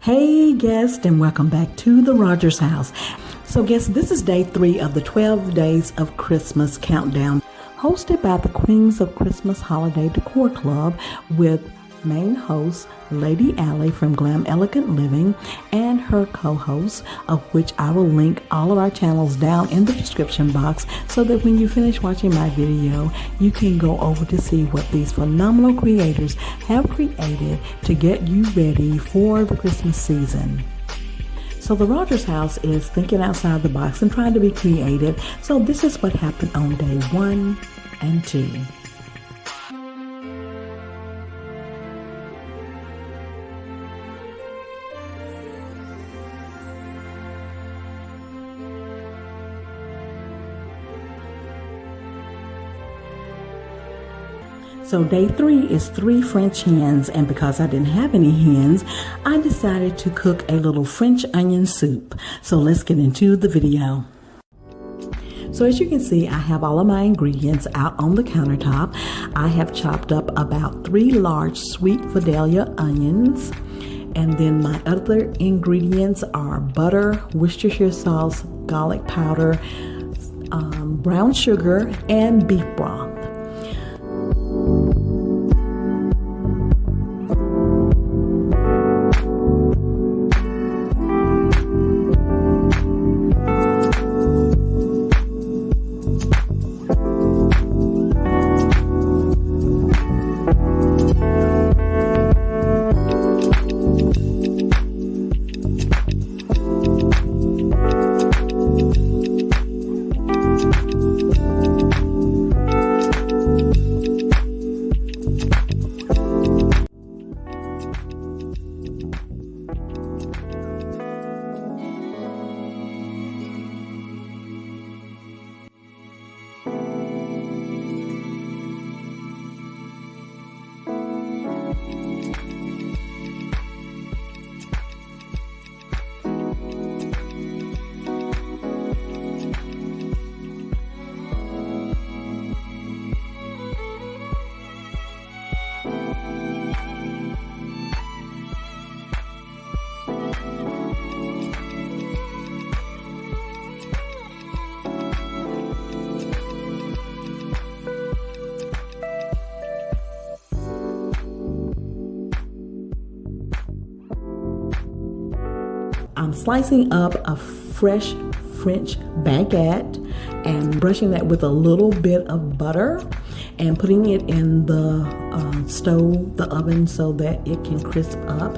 Hey guests, and welcome back to the Rodgers House. So guests, this is day 3 of the 12 Days of Christmas countdown, hosted by the Queens of Christmas Holiday Decor Club with main host Lady Allie from Glam Elegant Living and her co-host, of which I will link all of our channels down in the description box so that when you finish watching my video, you can go over to see what these phenomenal creators have created to get you ready for the Christmas season. So the Rodgers House is thinking outside the box and trying to be creative. So this is what happened on day 1 and 2. So day 3 is 3 French hens, and because I didn't have any hens, I decided to cook a little French onion soup. So let's get into the video. So as you can see, I have all of my ingredients out on the countertop. I have chopped up about 3 large Sweet Vidalia onions. And then my other ingredients are butter, Worcestershire sauce, garlic powder, brown sugar, and beef broth. I'm slicing up a fresh French baguette and brushing that with a little bit of butter and putting it in the stove, the oven, so that it can crisp up.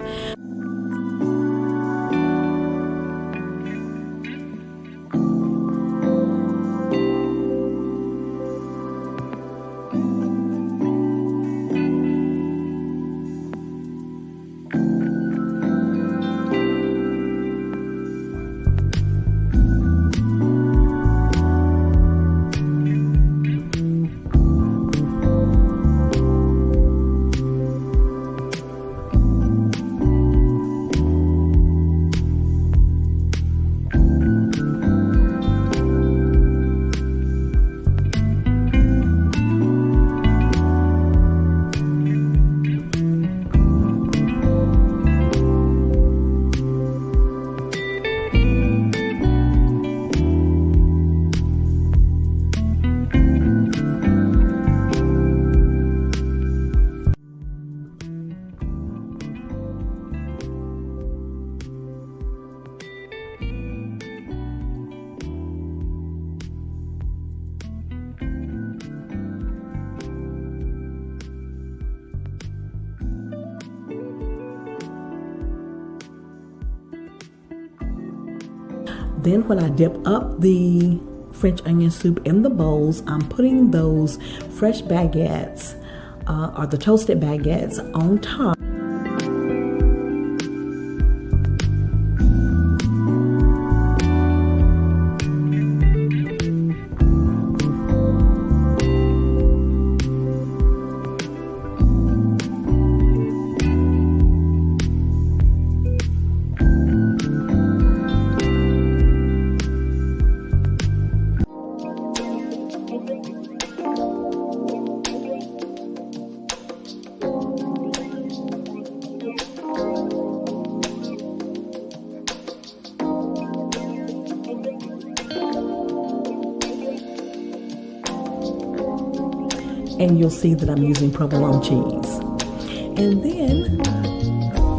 Then when I dip up the French onion soup in the bowls, I'm putting those fresh baguettes or the toasted baguettes on top. and you'll see that I'm using provolone cheese. And then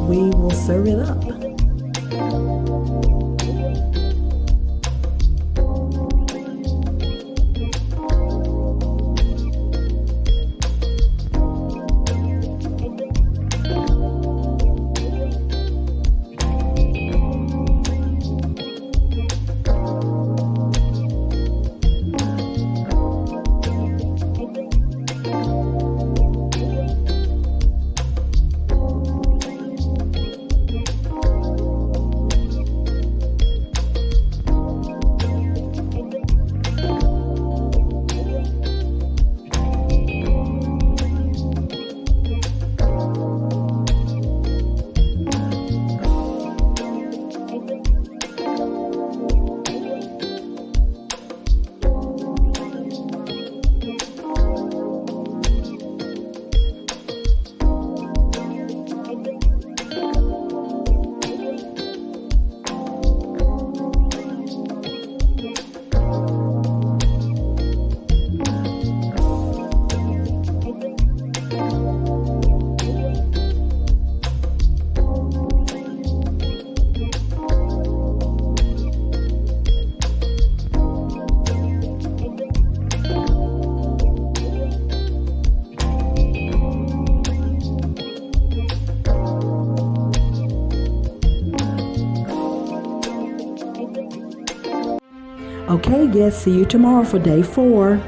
we will serve it up. Okay, guests, see you tomorrow for day 4.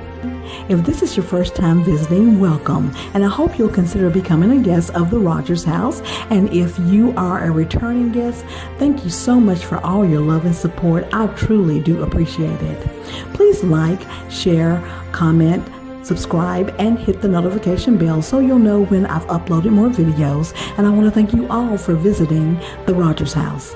If this is your first time visiting, welcome, and I hope you'll consider becoming a guest of the Rodgers House. And if you are a returning guest, thank you so much for all your love and support. I truly do appreciate it. Please like, share, comment, subscribe, and hit the notification bell so you'll know when I've uploaded more videos. And I want to thank you all for visiting the Rodgers House.